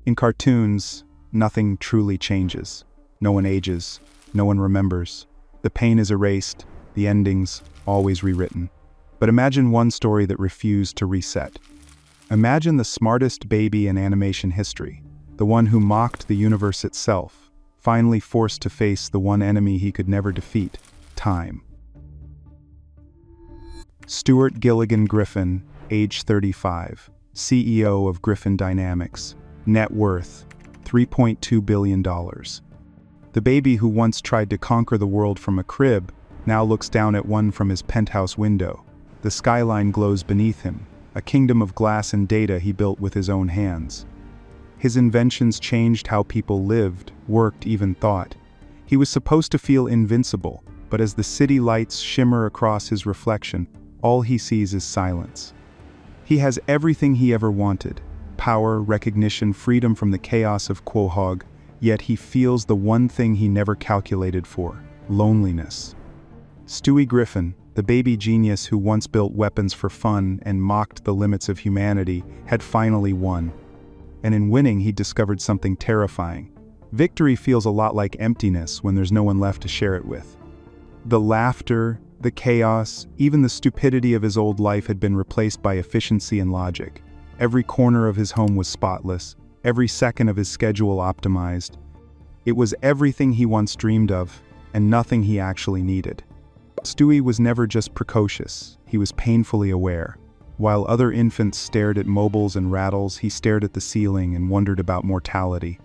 In cartoons, nothing truly changes. No one ages, no one remembers. The pain is erased, the endings always rewritten. But imagine one story that refused to reset. Imagine the smartest baby in animation history, the one who mocked the universe itself, finally forced to face the one enemy he could never defeat: time. Stuart Gilligan Griffin, age 35, CEO of Griffin Dynamics, net worth $3.2 billion. The baby who once tried to conquer the world from a crib now looks down at one from his penthouse window. The skyline glows beneath him, a kingdom of glass and data he built with his own hands. His inventions changed how people lived, worked, even thought. He was supposed to feel invincible, but as the city lights shimmer across his reflection, all he sees is silence. He has everything he ever wanted: power, recognition, freedom from the chaos of Quahog, yet he feels the one thing he never calculated for: loneliness. Stewie Griffin, the baby genius who once built weapons for fun and mocked the limits of humanity, had finally won. And in winning, he discovered something terrifying. Victory feels a lot like emptiness when there's no one left to share it with. The laughter, the chaos, even the stupidity of his old life had been replaced by efficiency and logic. Every corner of his home was spotless, every second of his schedule optimized. It was everything he once dreamed of, and nothing he actually needed. Stewie was never just precocious, he was painfully aware. While other infants stared at mobiles and rattles, he stared at the ceiling and wondered about mortality.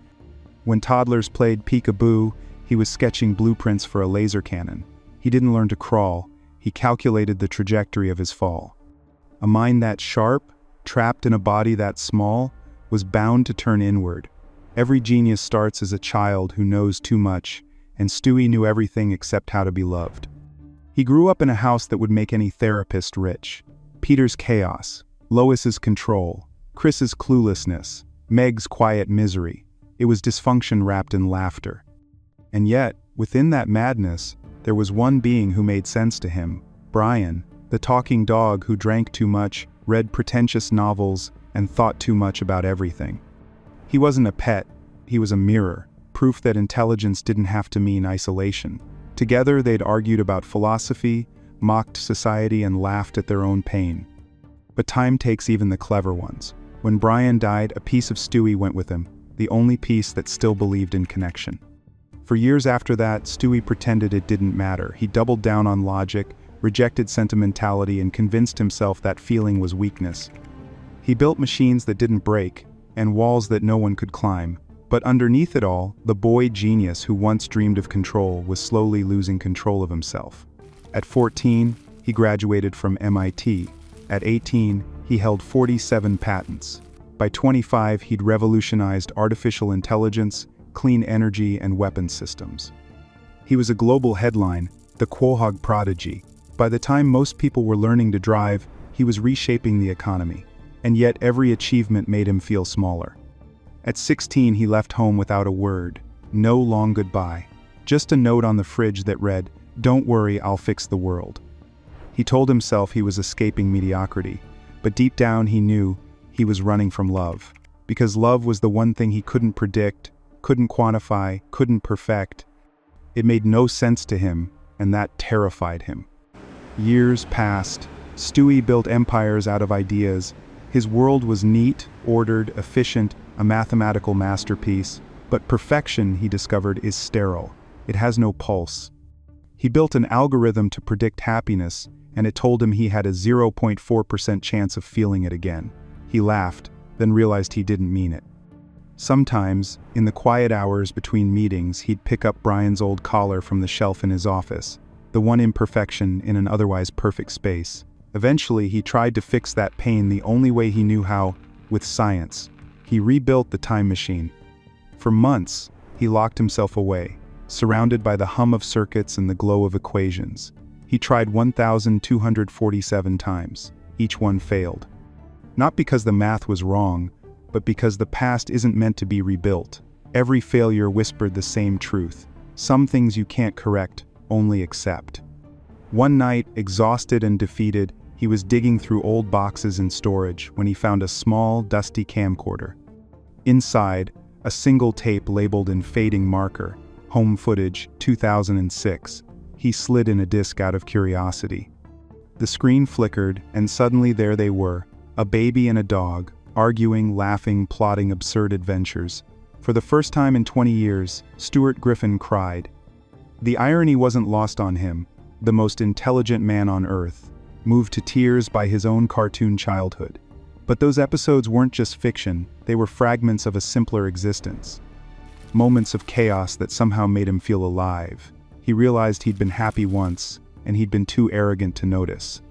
When toddlers played peekaboo, he was sketching blueprints for a laser cannon. He didn't learn to crawl, he calculated the trajectory of his fall. A mind that sharp, trapped in a body that small, was bound to turn inward. Every genius starts as a child who knows too much, and Stewie knew everything except how to be loved. He grew up in a house that would make any therapist rich. Peter's chaos, Lois's control, Chris's cluelessness, Meg's quiet misery. It was dysfunction wrapped in laughter. And yet, within that madness, there was one being who made sense to him: Brian, the talking dog who drank too much, read pretentious novels, and thought too much about everything. He wasn't a pet, he was a mirror, proof that intelligence didn't have to mean isolation. Together they'd argued about philosophy, mocked society, and laughed at their own pain. But time takes even the clever ones. When Brian died, a piece of Stewie went with him, the only piece that still believed in connection. For years after that, Stewie pretended it didn't matter. He doubled down on logic, rejected sentimentality, and convinced himself that feeling was weakness. He built machines that didn't break, and walls that no one could climb. But underneath it all, the boy genius who once dreamed of control was slowly losing control of himself. At 14, he graduated from MIT. At 18, he held 47 patents. By 25, he'd revolutionized artificial intelligence, clean energy, and weapons systems. He was a global headline, the Quahog prodigy. By the time most people were learning to drive, he was reshaping the economy. And yet every achievement made him feel smaller. At 16, he left home without a word, no long goodbye. Just a note on the fridge that read, "Don't worry, I'll fix the world." He told himself he was escaping mediocrity, but deep down he knew he was running from love. Because love was the one thing he couldn't predict, couldn't quantify, couldn't perfect. It made no sense to him, and that terrified him. Years passed. Stewie built empires out of ideas. His world was neat, ordered, efficient, a mathematical masterpiece. But perfection, he discovered, is sterile. It has no pulse. He built an algorithm to predict happiness, and it told him he had a 0.4% chance of feeling it again. He laughed, then realized he didn't mean it. Sometimes, in the quiet hours between meetings, he'd pick up Brian's old collar from the shelf in his office, the one imperfection in an otherwise perfect space. Eventually, he tried to fix that pain the only way he knew how, with science. He rebuilt the time machine. For months, he locked himself away, surrounded by the hum of circuits and the glow of equations. He tried 1,247 times. Each one failed. Not because the math was wrong, but because the past isn't meant to be rebuilt. Every failure whispered the same truth. Some things you can't correct, only accept. One night, exhausted and defeated, he was digging through old boxes in storage when he found a small, dusty camcorder. Inside, a single tape labeled in fading marker, Home Footage, 2006. He slid in a disc out of curiosity. The screen flickered, and suddenly there they were, a baby and a dog, arguing, laughing, plotting absurd adventures. For the first time in 20 years, Stewie Griffin cried. The irony wasn't lost on him. The most intelligent man on earth, moved to tears by his own cartoon childhood. But those episodes weren't just fiction, they were fragments of a simpler existence. Moments of chaos that somehow made him feel alive. He realized he'd been happy once, and he'd been too arrogant to notice.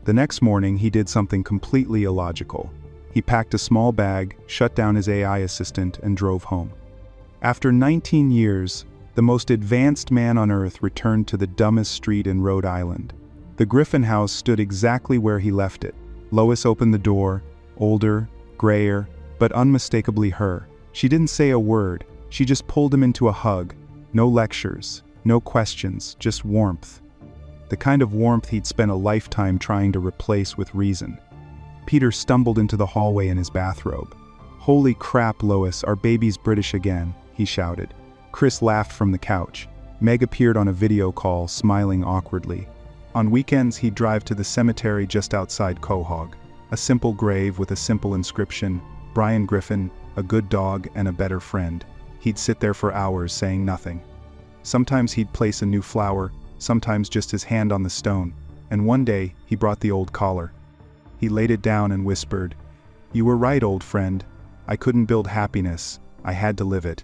The next morning, he did something completely illogical. He packed a small bag, shut down his AI assistant, and drove home. After 19 years, the most advanced man on Earth returned to the dumbest street in Rhode Island. The Griffin house stood exactly where he left it. Lois opened the door, older, grayer, but unmistakably her. She didn't say a word, she just pulled him into a hug. No lectures, no questions, just warmth. The kind of warmth he'd spent a lifetime trying to replace with reason. Peter stumbled into the hallway in his bathrobe. "Holy crap, Lois, our baby's British again," he shouted. Chris laughed from the couch. Meg appeared on a video call, smiling awkwardly. On weekends, he'd drive to the cemetery just outside Quahog. A simple grave with a simple inscription, Brian Griffin, a good dog and a better friend. He'd sit there for hours saying nothing. Sometimes he'd place a new flower, sometimes just his hand on the stone, and one day he brought the old collar. He laid it down and whispered, "You were right, old friend. I couldn't build happiness, I had to live it."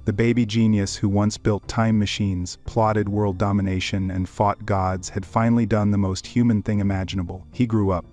The baby genius who once built time machines, plotted world domination, and fought gods had finally done the most human thing imaginable. He grew up.